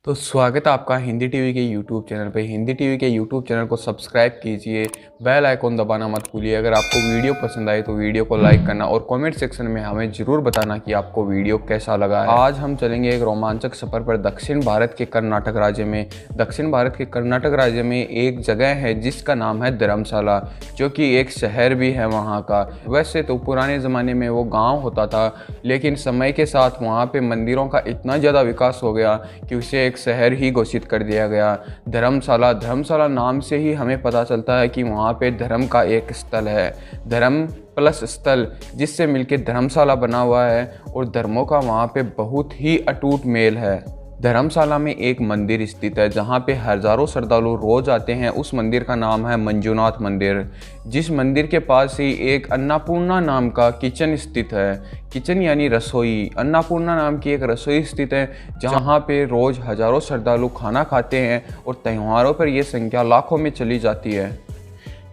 तो स्वागत है आपका हिंदी टीवी के यूट्यूब चैनल पे। हिंदी टीवी के यूट्यूब चैनल को सब्सक्राइब कीजिए, बेल आइकॉन दबाना मत भूलिए। अगर आपको वीडियो पसंद आए तो वीडियो को लाइक करना और कमेंट सेक्शन में हमें ज़रूर बताना कि आपको वीडियो कैसा लगा है। आज हम चलेंगे एक रोमांचक सफ़र पर दक्षिण भारत के कर्नाटक राज्य में। दक्षिण भारत के कर्नाटक राज्य में एक जगह है जिसका नाम है धर्मशाला, जो कि एक शहर भी है वहाँ का। वैसे तो पुराने ज़माने में वो गाँव होता था, लेकिन समय के साथ वहाँ पर मंदिरों का इतना ज़्यादा विकास हो गया कि उसे शहर ही घोषित कर दिया गया। धर्मशाला नाम से ही हमें पता चलता है कि वहाँ पे धर्म का एक स्थल है, धर्म प्लस स्थल, जिससे मिलके धर्मशाला बना हुआ है और धर्मों का वहाँ पे बहुत ही अटूट मेल है। धर्मशाला में एक मंदिर स्थित है जहाँ पे हजारों श्रद्धालु रोज आते हैं। उस मंदिर का नाम है मंजुनाथ मंदिर। जिस मंदिर के पास ही एक अन्नपूर्णा नाम का किचन स्थित है। किचन यानी रसोई। अन्नपूर्णा नाम की एक रसोई स्थित है जहाँ पे रोज हजारों श्रद्धालु खाना खाते हैं और त्योहारों पर यह संख्या लाखों में चली जाती है।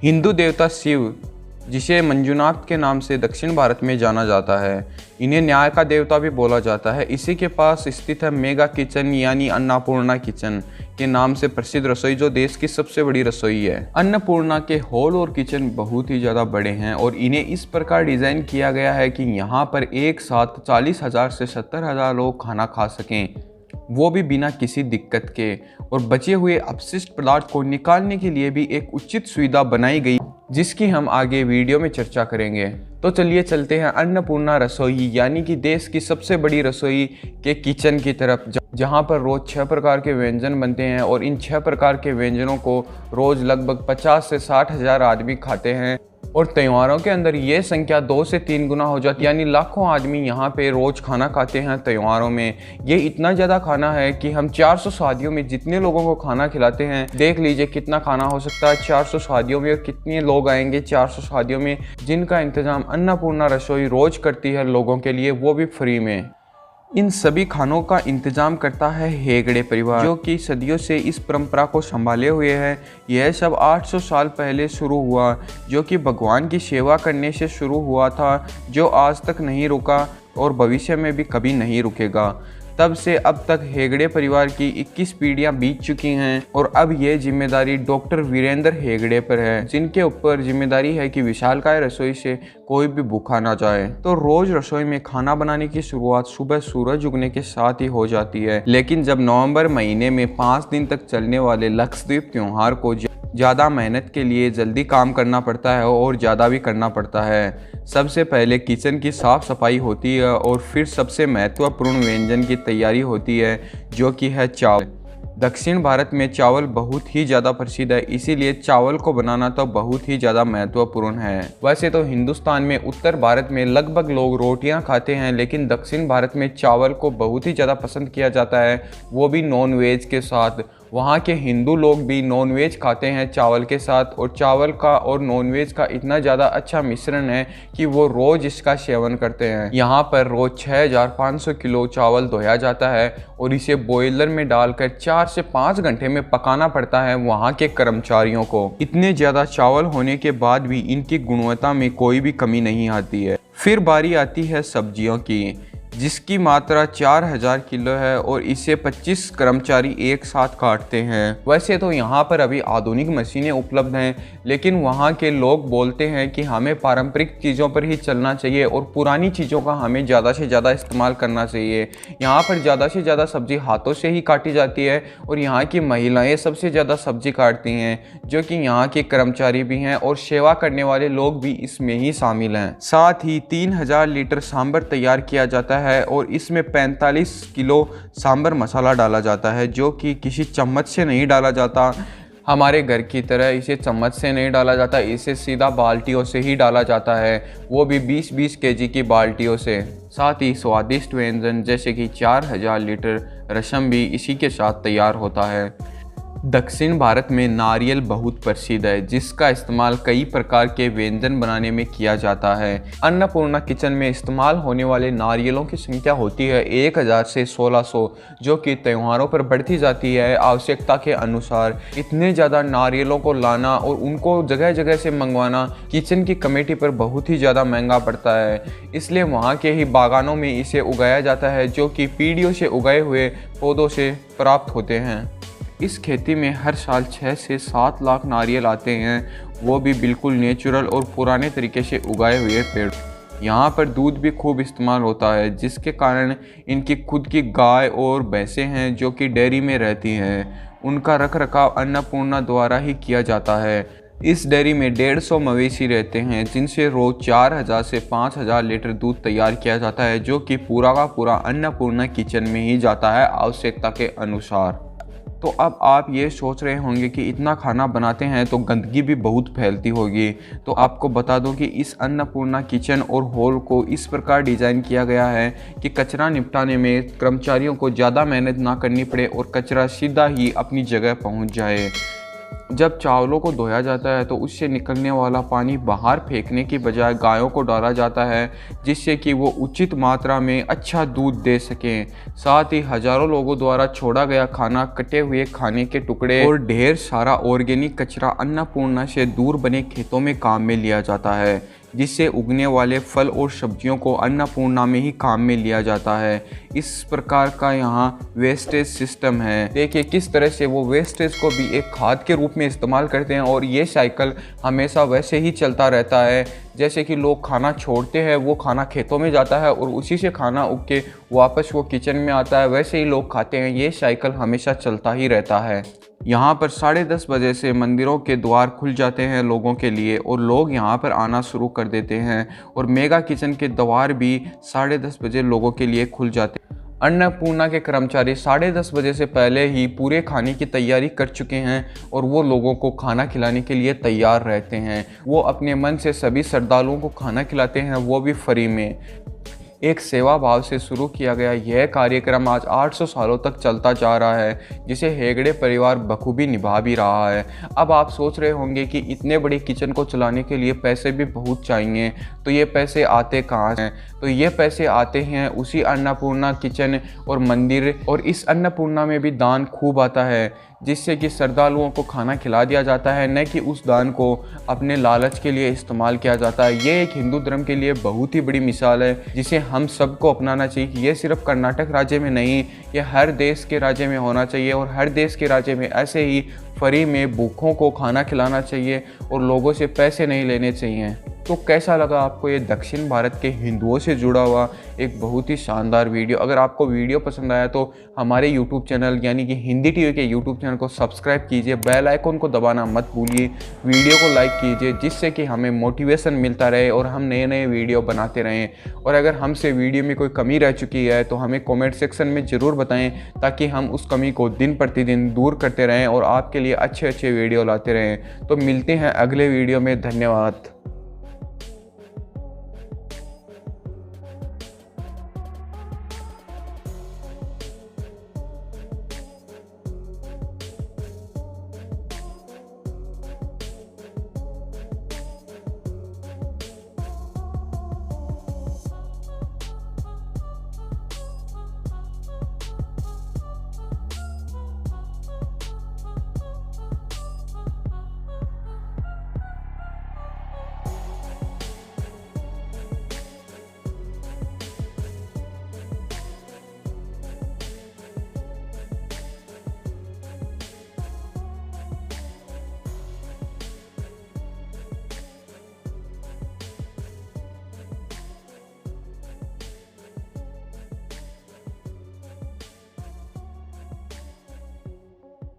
हिंदू देवता शिव, जिसे मंजुनाथ के नाम से दक्षिण भारत में जाना जाता है, इन्हें न्याय का देवता भी बोला जाता है। इसी के पास स्थित है मेगा किचन यानी अन्नपूर्णा किचन के नाम से प्रसिद्ध रसोई, जो देश की सबसे बड़ी रसोई है। अन्नपूर्णा के हॉल और किचन बहुत ही ज़्यादा बड़े हैं और इन्हें इस प्रकार डिज़ाइन किया गया है कि यहाँ पर एक साथ 40,000 से 70,000 लोग खाना खा सकें, वो भी बिना किसी दिक्कत के। और बचे हुए अपशिष्ट पदार्थ को निकालने के लिए भी एक उचित सुविधा बनाई गई, जिसकी हम आगे वीडियो में चर्चा करेंगे। तो चलिए चलते हैं अन्नपूर्णा रसोई यानी कि देश की सबसे बड़ी रसोई के किचन की तरफ, जहां पर रोज 6 प्रकार के व्यंजन बनते हैं और इन 6 प्रकार के व्यंजनों को रोज लगभग 50 से 60 हजार आदमी खाते हैं। और त्योहारों के अंदर ये संख्या 2 से 3 गुना हो जाती है, यानी लाखों आदमी यहाँ पे रोज खाना खाते हैं त्योहारों में। ये इतना ज़्यादा खाना है कि हम 400 शादियों में जितने लोगों को खाना खिलाते हैं, देख लीजिए कितना खाना हो सकता है 400 शादियों में, और कितने लोग आएंगे 400 शादियों में, जिनका इंतजाम अन्नपूर्णा रसोई रोज करती है लोगों के लिए, वो भी फ्री में। इन सभी खानों का इंतजाम करता है हेगड़े परिवार, जो कि सदियों से इस परंपरा को संभाले हुए है। यह सब 800 साल पहले शुरू हुआ, जो कि भगवान की सेवा करने से शुरू हुआ था, जो आज तक नहीं रुका और भविष्य में भी कभी नहीं रुकेगा। तब से अब तक हेगड़े परिवार की 21 पीढ़ियां बीत चुकी हैं और अब ये जिम्मेदारी डॉक्टर वीरेंद्र हेगड़े पर है, जिनके ऊपर जिम्मेदारी है कि विशालकाय रसोई से कोई भी भूखा ना जाए। तो रोज रसोई में खाना बनाने की शुरुआत सुबह सूरज उगने के साथ ही हो जाती है, लेकिन जब नवंबर महीने में 5 दिन तक चलने वाले लक्षद्वीप त्योहार को ज़्यादा मेहनत के लिए जल्दी काम करना पड़ता है और ज़्यादा भी करना पड़ता है। सबसे पहले किचन की साफ़ सफाई होती है और फिर सबसे महत्वपूर्ण व्यंजन की तैयारी होती है, जो कि है चावल। दक्षिण भारत में चावल बहुत ही ज़्यादा प्रसिद्ध है, इसीलिए चावल को बनाना तो बहुत ही ज़्यादा महत्वपूर्ण है। वैसे तो हिंदुस्तान में उत्तर भारत में लगभग लोग रोटियां खाते हैं, लेकिन दक्षिण भारत में चावल को बहुत ही ज़्यादा पसंद किया जाता है, वो भी नॉन वेज के साथ। वहाँ के हिंदू लोग भी नॉनवेज खाते हैं चावल के साथ, और चावल का और नॉनवेज का इतना ज़्यादा अच्छा मिश्रण है कि वो रोज़ इसका सेवन करते हैं। यहाँ पर रोज़ 6500 किलो चावल धोया जाता है और इसे बॉयलर में डालकर 4 से 5 घंटे में पकाना पड़ता है वहाँ के कर्मचारियों को। इतने ज़्यादा चावल होने के बाद भी इनकी गुणवत्ता में कोई भी कमी नहीं आती है। फिर बारी आती है सब्जियों की, जिसकी मात्रा 4000 किलो है और इसे 25 कर्मचारी एक साथ काटते हैं। वैसे तो यहाँ पर अभी आधुनिक मशीनें उपलब्ध हैं, लेकिन वहाँ के लोग बोलते हैं कि हमें पारंपरिक चीज़ों पर ही चलना चाहिए और पुरानी चीज़ों का हमें ज़्यादा से ज़्यादा इस्तेमाल करना चाहिए। यहाँ पर ज़्यादा से ज़्यादा सब्ज़ी हाथों से ही काटी जाती है और यहाँ की महिलाएँ सबसे ज़्यादा सब्ज़ी काटती हैं, जो कि यहाँ के कर्मचारी भी हैं और सेवा करने वाले लोग भी इसमें ही शामिल हैं। साथ ही 3000 लीटर सांभर तैयार किया जाता है और इसमें 45 किलो सांभर मसाला डाला जाता है, जो कि किसी चम्मच से नहीं डाला जाता हमारे घर की तरह। इसे चम्मच से नहीं डाला जाता, इसे सीधा बाल्टियों से ही डाला जाता है, वो भी 20-20 केजी की बाल्टियों से। साथ ही स्वादिष्ट व्यंजन जैसे कि 4000 लीटर रसम भी इसी के साथ तैयार होता है। दक्षिण भारत में नारियल बहुत प्रसिद्ध है, जिसका इस्तेमाल कई प्रकार के व्यंजन बनाने में किया जाता है। अन्नपूर्णा किचन में इस्तेमाल होने वाले नारियलों की संख्या होती है 1000 से 1600, जो कि त्योहारों पर बढ़ती जाती है आवश्यकता के अनुसार। इतने ज़्यादा नारियलों को लाना और उनको जगह जगह से मंगवाना किचन की कमेटी पर बहुत ही ज़्यादा महंगा पड़ता है, इसलिए वहाँ के ही बागानों में इसे उगाया जाता है, जो कि पीढ़ियों से उगाए हुए पौधों से प्राप्त होते हैं। इस खेती में हर साल 6 से 7 लाख नारियल आते हैं, वो भी बिल्कुल नेचुरल और पुराने तरीके से उगाए हुए पेड़। यहाँ पर दूध भी खूब इस्तेमाल होता है, जिसके कारण इनकी खुद की गाय और भैंसें हैं जो कि डेयरी में रहती हैं। उनका रखरखाव अन्नपूर्णा द्वारा ही किया जाता है। इस डेयरी में 150 मवेशी रहते हैं, जिनसे रोज़ 4000 से 5000 लीटर दूध तैयार किया जाता है, जो कि पूरा का पूरा अन्नपूर्णा किचन में ही जाता है आवश्यकता के अनुसार। तो अब आप ये सोच रहे होंगे कि इतना खाना बनाते हैं तो गंदगी भी बहुत फैलती होगी। तो आपको बता दूं कि इस अन्नपूर्णा किचन और हॉल को इस प्रकार डिज़ाइन किया गया है कि कचरा निपटाने में कर्मचारियों को ज़्यादा मेहनत ना करनी पड़े और कचरा सीधा ही अपनी जगह पहुंच जाए। जब चावलों को धोया जाता है तो उससे निकलने वाला पानी बाहर फेंकने की बजाय गायों को डाला जाता है, जिससे कि वो उचित मात्रा में अच्छा दूध दे सकें। साथ ही हजारों लोगों द्वारा छोड़ा गया खाना, कटे हुए खाने के टुकड़े और ढेर सारा ऑर्गेनिक कचरा अन्नपूर्णा से दूर बने खेतों में काम में लिया जाता है, जिससे उगने वाले फल और सब्जियों को अन्नपूर्णा में ही काम में लिया जाता है। इस प्रकार का यहाँ वेस्टेज सिस्टम है। देखिए किस तरह से वो वेस्टेज को भी एक खाद के रूप में इस्तेमाल करते हैं, और ये साइकिल हमेशा वैसे ही चलता रहता है। जैसे कि लोग खाना छोड़ते हैं, वो खाना खेतों में जाता है और उसी से खाना उग के वापस वो किचन में आता है, वैसे ही लोग खाते हैं। ये साइकिल हमेशा चलता ही रहता है। यहाँ पर 10:30 बजे से मंदिरों के द्वार खुल जाते हैं लोगों के लिए, और लोग यहाँ पर आना शुरू कर देते हैं, और मेगा किचन के द्वार भी 10:30 बजे लोगों के लिए खुल जाते हैं। अन्नपूर्णा के कर्मचारी 10:30 बजे से पहले ही पूरे खाने की तैयारी कर चुके हैं, और वो लोगों को खाना खिलाने के लिए तैयार रहते हैं। वो अपने मन से सभी श्रद्धालुओं को खाना खिलाते हैं, वो भी फ्री में। एक सेवा भाव से शुरू किया गया यह कार्यक्रम आज 800 सालों तक चलता जा रहा है, जिसे हेगड़े परिवार बखूबी निभा भी रहा है। अब आप सोच रहे होंगे कि इतने बड़ी किचन को चलाने के लिए पैसे भी बहुत चाहिए, तो ये पैसे आते कहाँ हैं? तो ये पैसे आते हैं उसी अन्नपूर्णा किचन और मंदिर, और इस अन्नपूर्णा में भी दान खूब आता है, जिससे कि श्रद्धालुओं को खाना खिला दिया जाता है, न कि उस दान को अपने लालच के लिए इस्तेमाल किया जाता है। ये एक हिंदू धर्म के लिए बहुत ही बड़ी मिसाल है, जिसे हम सबको अपनाना चाहिए। ये सिर्फ कर्नाटक राज्य में नहीं, ये हर देश के राज्य में होना चाहिए, और हर देश के राज्य में ऐसे ही फ्री में भूखों को खाना खिलाना चाहिए और लोगों से पैसे नहीं लेने चाहिए। तो कैसा लगा आपको ये दक्षिण भारत के हिंदुओं से जुड़ा हुआ एक बहुत ही शानदार वीडियो? अगर आपको वीडियो पसंद आया तो हमारे YouTube चैनल यानी कि हिंदी टीवी के YouTube चैनल को सब्सक्राइब कीजिए, बेल आइकन को दबाना मत भूलिए, वीडियो को लाइक कीजिए, जिससे कि हमें मोटिवेशन मिलता रहे और हम नए नए वीडियो बनाते रहें। और अगर हमसे वीडियो में कोई कमी रह चुकी है तो हमें कॉमेंट सेक्शन में ज़रूर बताएँ, ताकि हम उस कमी को दिन प्रतिदिन दूर करते रहें और आपके लिए अच्छे अच्छे वीडियो लाते रहें। तो मिलते हैं अगले वीडियो में। धन्यवाद।